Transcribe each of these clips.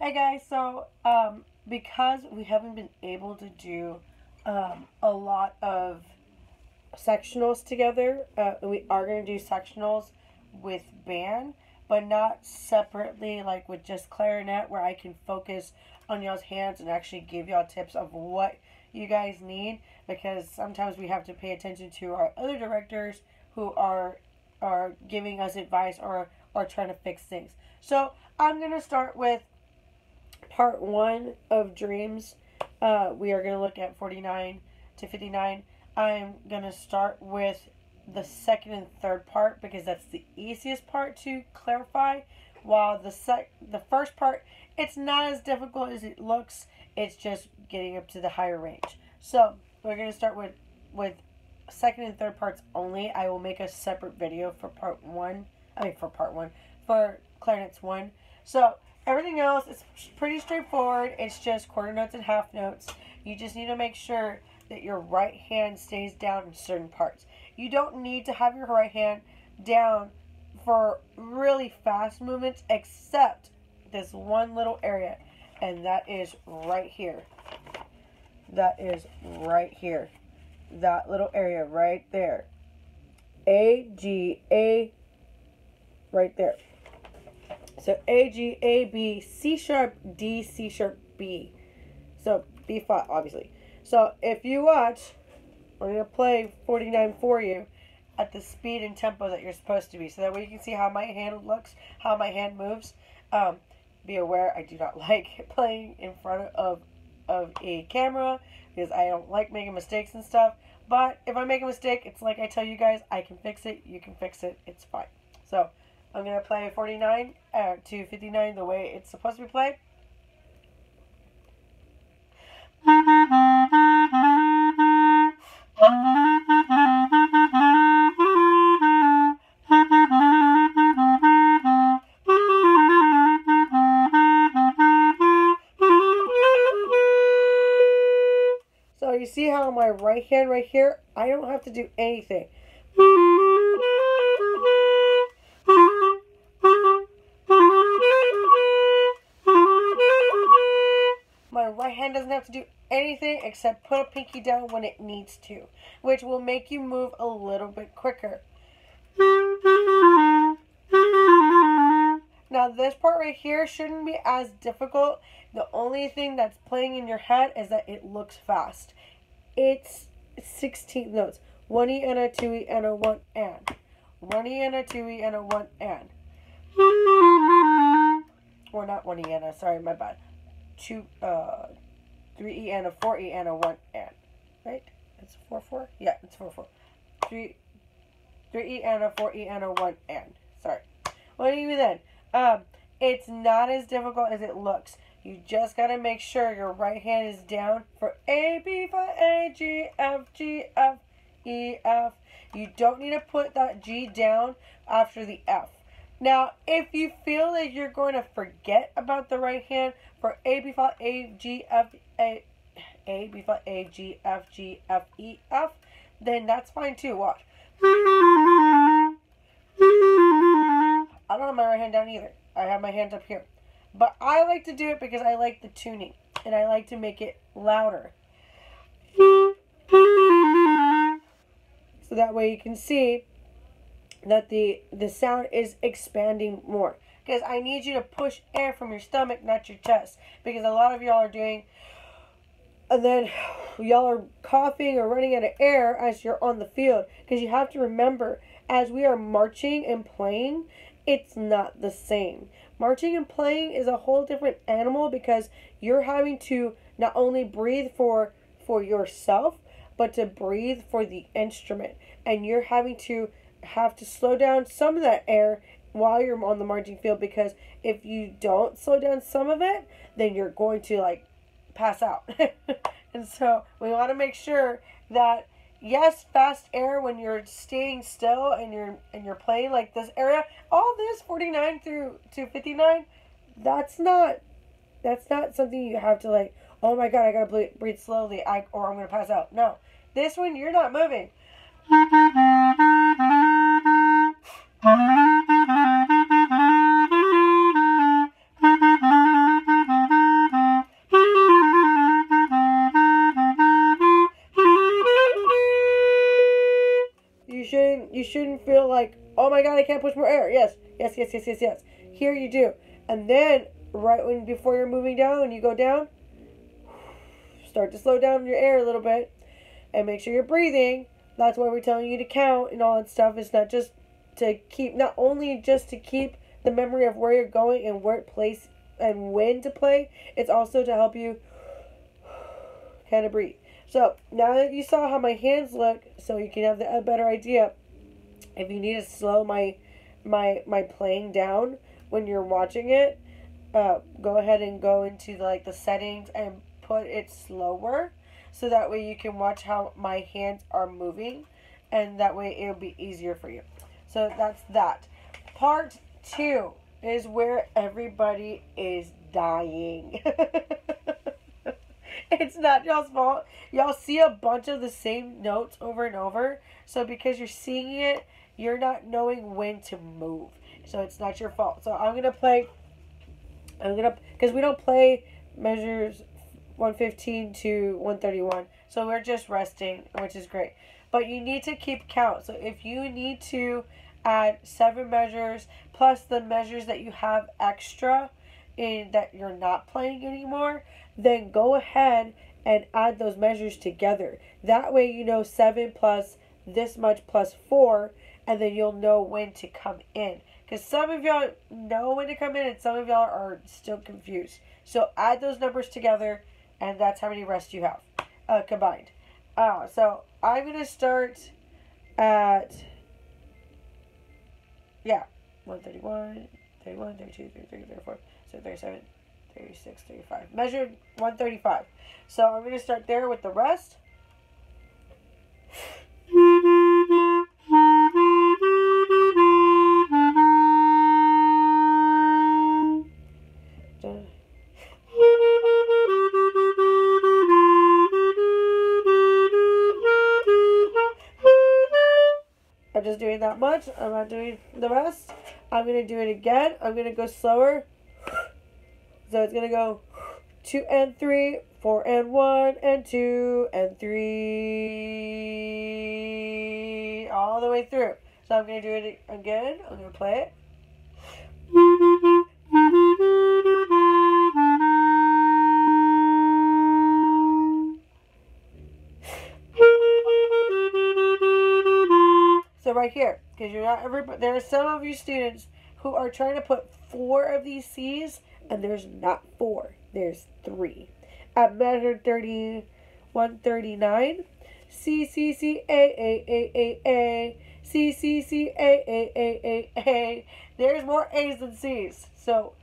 Hey guys, so because we haven't been able to do a lot of sectionals together, we are going to do sectionals with band, but not separately, like with just clarinet, where I can focus on y'all's hands and actually give y'all tips of what you guys need, because sometimes we have to pay attention to our other directors who are giving us advice or trying to fix things. So I'm going to start with part one of dreams. We are going to look at 49 to 59. I'm going to start with the second and third part because that's the easiest part to clarify, while the first part, it's not as difficult as it looks. It's just getting up to the higher range. So we're going to start with second and third parts only. I will make a separate video for part one. For clarinets one. So everything else is pretty straightforward. It's just quarter notes and half notes. You just need to make sure that your right hand stays down in certain parts. You don't need to have your right hand down for really fast movements, except this one little area, and that is right here. That is right here. That little area right there. A, G, A, right there. So A, G, A, B, C sharp, D, C sharp, B. So B flat, obviously. So if you watch, I'm going to play 49 for you at the speed and tempo that you're supposed to be. So that way you can see how my hand looks, how my hand moves. Be aware, I do not like playing in front of a camera because I don't like making mistakes and stuff. But if I make a mistake, it's like I tell you guys, I can fix it, you can fix it, it's fine. So I'm going to play 49 to 59 the way it's supposed to be played. So you see how my right hand right here, I don't have to do anything. My right hand doesn't have to do anything except put a pinky down when it needs to, which will make you move a little bit quicker. Now this part right here shouldn't be as difficult. The only thing that's playing in your head is that it looks fast. It's 16 notes. 1E and a 2E and a 1 and. 1E and a 2E and a 1 and. Or not 1E and a, sorry, my bad. 3E and a 4E and a 1 and. Right? It's 4-4? Yeah, it's 4-4. 3E and a 4E and a 1 and. Sorry. Well, even then, it's not as difficult as it looks. You just gotta make sure your right hand is down for A, B, for A, G, F, G, F, E, F. You don't need to put that G down after the F. Now, if you feel that you're going to forget about the right hand for A, B flat, A, G, F, A, B flat, A, G, F, G, F, E, F, then that's fine too. Watch. I don't have my right hand down either. I have my hand up here. But I like to do it because I like the tuning. And I like to make it louder. So that way you can see that the sound is expanding more. Because I need you to push air from your stomach, not your chest. Because a lot of y'all are doing, and then y'all are coughing or running out of air as you're on the field. Because you have to remember, as we are marching and playing, it's not the same. Marching and playing is a whole different animal because you're having to not only breathe for yourself, but to breathe for the instrument. And you're having to slow down some of that air while you're on the marching field, because if you don't slow down some of it, then you're going to like pass out. And so we want to make sure that, yes, fast air when you're staying still and you're playing like this area, all this 49 through to 59, that's not something you have to like, oh my god, I gotta breathe slowly, or I'm gonna pass out. No, this one you're not moving. my God, I can't push more air. Yes, yes, yes, yes, yes, yes. Here you do. And then, before you're moving down, when you go down, start to slow down your air a little bit. And make sure you're breathing. That's why we're telling you to count and all that stuff. It's not just to keep, not only just to keep the memory of where you're going and where to place and when to play. It's also to help you kind of breathe. So now that you saw how my hands look, so you can have a better idea. If you need to slow my playing down when you're watching it, go ahead and go into like the settings and put it slower, so that way you can watch how my hands are moving, and that way it'll be easier for you. So that's that. Part 2 is where everybody is dying. It's not y'all's fault. Y'all see a bunch of the same notes over and over. So because you're seeing it, you're not knowing when to move. So it's not your fault. So because we don't play measures 115 to 131. So we're just resting, which is great. But you need to keep count. So if you need to add 7 measures plus the measures that you have extra in that you're not playing anymore, then go ahead and add those measures together. That way you know 7 plus this much plus 4, and then you'll know when to come in. Because some of y'all know when to come in and some of y'all are still confused. So add those numbers together, and that's how many rests you have combined. So I'm going to start at, 131, 31, 32, 33, 34, 37, 36, 35. Measured 135. So I'm going to start there with the rest. I'm just doing that much. I'm not doing the rest. I'm going to do it again. I'm going to go slower. So it's going to go 2 and 3, 4 and 1, and 2 and 3, all the way through. So I'm going to do it again. I'm going to play it. So right here, because you're not everybody, there are some of you students who are trying to put 4 of these C's, and there's not 4. There's 3. At measure 139, C, C, C, A, A, A, A, A, C, C, C, A, A, A, A, A. There's more A's than C's. So,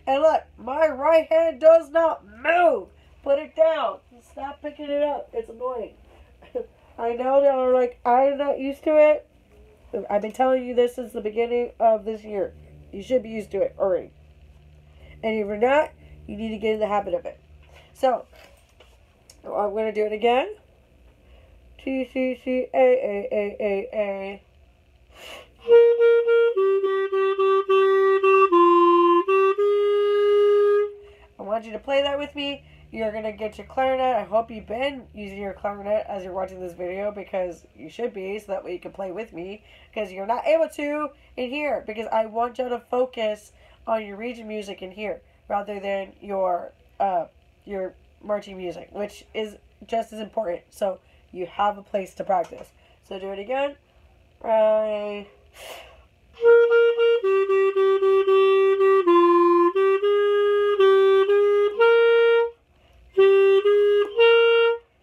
and look, my right hand does not move. Put it down. Stop picking it up. It's annoying. I know y'all are like, I'm not used to it. I've been telling you this since the beginning of this year. You should be used to it already. And if you're not, you need to get in the habit of it. So, I'm going to do it again. T, C, C, A, A, A, A, A. I want you to play that with me. You're going to get your clarinet. I hope you've been using your clarinet as you're watching this video, because you should be, so that way you can play with me, because you're not able to in here, because I want you to focus on your region music in here rather than your marching music, which is just as important. So you have a place to practice. So do it again. Right.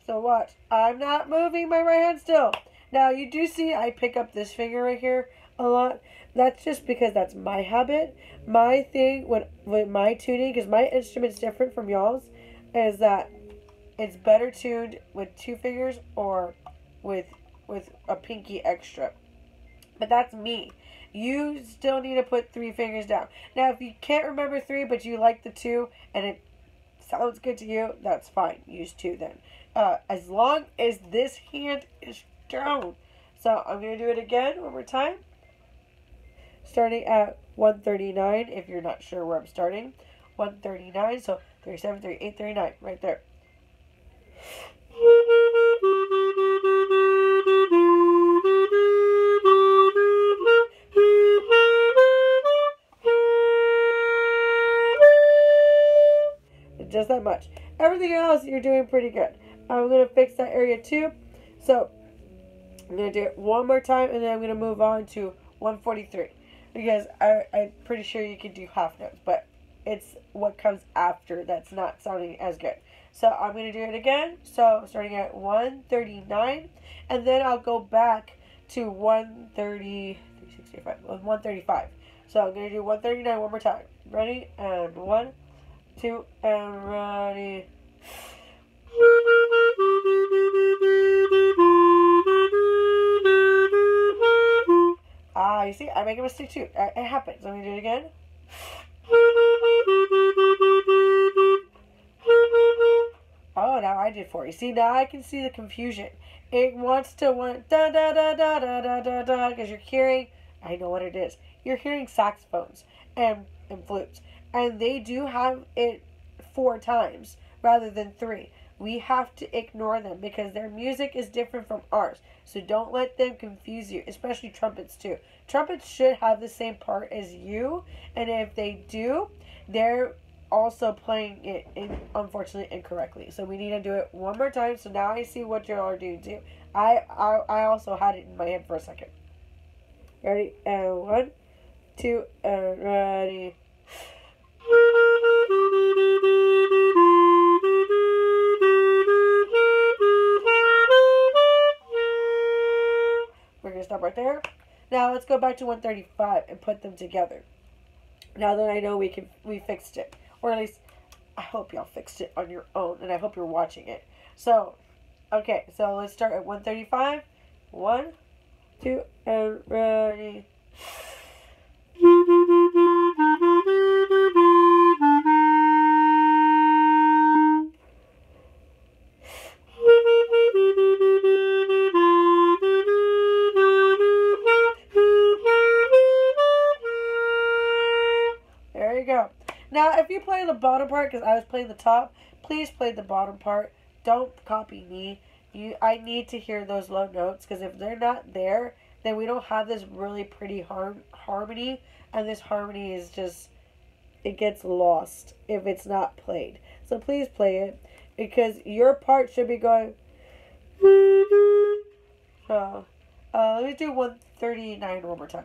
So watch. I'm not moving my right hand still. Now you do see I pick up this finger right here a lot. That's just because that's my habit. My thing with my tuning, because my instrument's different from y'all's, is that it's better tuned with 2 fingers or with a pinky extra. But that's me. You still need to put 3 fingers down. Now, if you can't remember 3, but you like the 2, and it sounds good to you, that's fine. Use 2 then. As long as this hand is down. So, I'm going to do it again one more time. Starting at 139, if you're not sure where I'm starting. 139, so 37, 38, 39, right there. Just that much. Everything else, you're doing pretty good. I'm going to fix that area too. So, I'm going to do it one more time, and then I'm going to move on to 143. Because I'm pretty sure you can do half notes, but it's what comes after that's not sounding as good. So, I'm going to do it again. So, starting at 139, and then I'll go back to 135. So, I'm going to do 139 one more time. Ready? And 1, 2, and ready. You see, I make a mistake too. It happens. Let me do it again. Oh, now I did 4. You see, now I can see the confusion. It wants to da da da da da da da da because you're hearing. I know what it is. You're hearing saxophones and flutes, and they do have it 4 times rather than 3. We have to ignore them because their music is different from ours. So don't let them confuse you, especially trumpets too. Trumpets should have the same part as you, and if they do, they're also playing it unfortunately incorrectly. So we need to do it one more time. So now I see what you all are doing too. I also had it in my head for a second. Ready? And 1, 2, and ready. We're going to stop right there. Now let's go back to 135 and put them together. Now that I know we fixed it. Or at least I hope y'all fixed it on your own, and I hope you're watching it. So, okay, so let's start at 135. 1, 2, and ready. There you go. Now, if you play the bottom part, because I was playing the top, please play the bottom part. Don't copy me. I need to hear those low notes, because if they're not there, then we don't have this really pretty harmony, and this harmony is just, it gets lost if it's not played. So please play it, because your part should be going. So, let me do 139 one more time.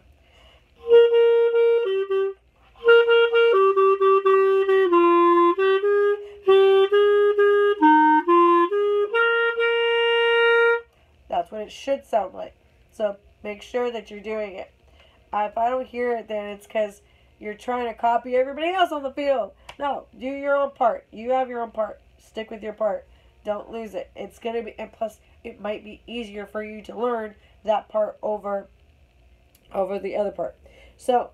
That's what it should sound like. So make sure that you're doing it. If I don't hear it, then it's because you're trying to copy everybody else on the field. No, do your own part. You have your own part. Stick with your part. Don't lose it. It's going to be, and plus it might be easier for you to learn that part over the other part. So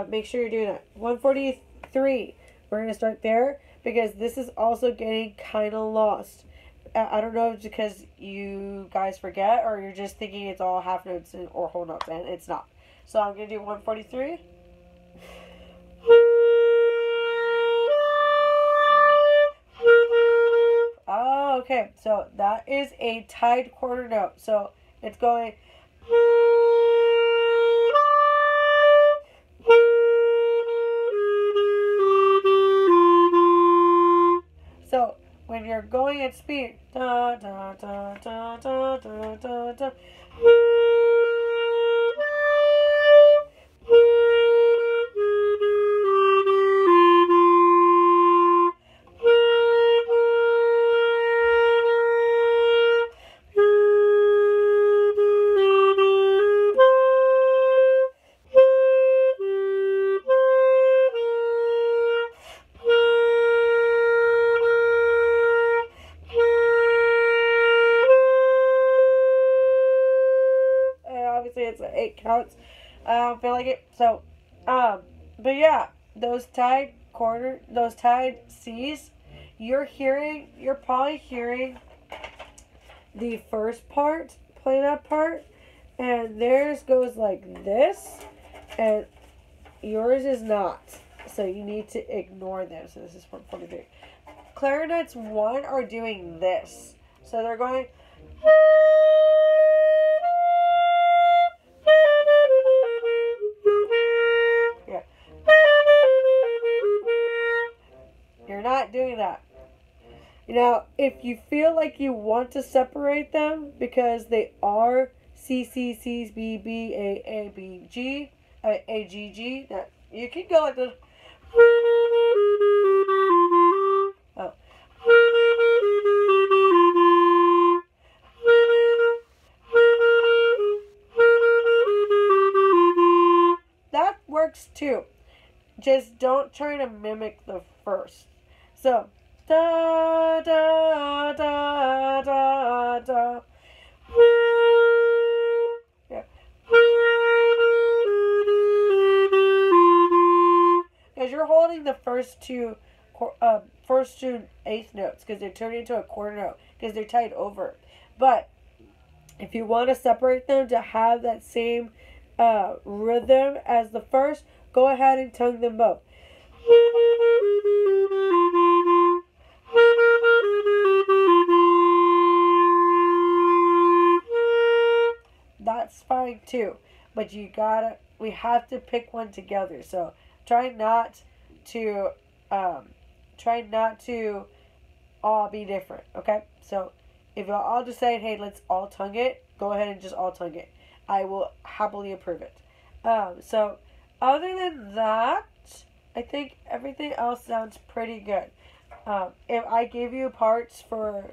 make sure you're doing that. 143. We're going to start there because this is also getting kind of lost. I don't know if it's because you guys forget or you're just thinking it's all half notes or whole notes, and it's not. So I'm going to do 143. Oh, okay. So that is a tied quarter note. So it's going. So when you're going at speed, da da da da da da da da. It's 8 counts. I don't feel like it. So, but yeah, those tied C's, you're probably hearing the first part, play that part, and theirs goes like this, and yours is not. So you need to ignore them. So this is 143. Clarinets 1 are doing this. So they're going. Yeah. You're not doing that. Now, if you feel like you want to separate them because they are C, C, C's, B, B, A, A, B, G, A, G, G, that you can go like this. Oh. That works too. Just don't try to mimic the first. So, da da da da da. Yeah. Because you're holding the first two eighth notes because they're turning into a quarter note because they're tied over. But if you want to separate them to have that same rhythm as the first, go ahead and tongue them both. That's fine too, but we have to pick one together. So try not to all be different. Okay, so if you all decide, hey, let's all tongue it, go ahead and just all tongue it. I will happily approve it. So other than that, I think everything else sounds pretty good. If I gave you parts for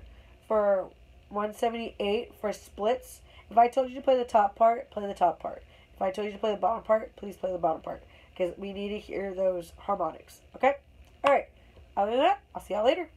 178 for splits, if I told you to play the top part, play the top part. If I told you to play the bottom part, please play the bottom part. Because we need to hear those harmonics. Okay? Alright. Other than that, I'll see y'all later.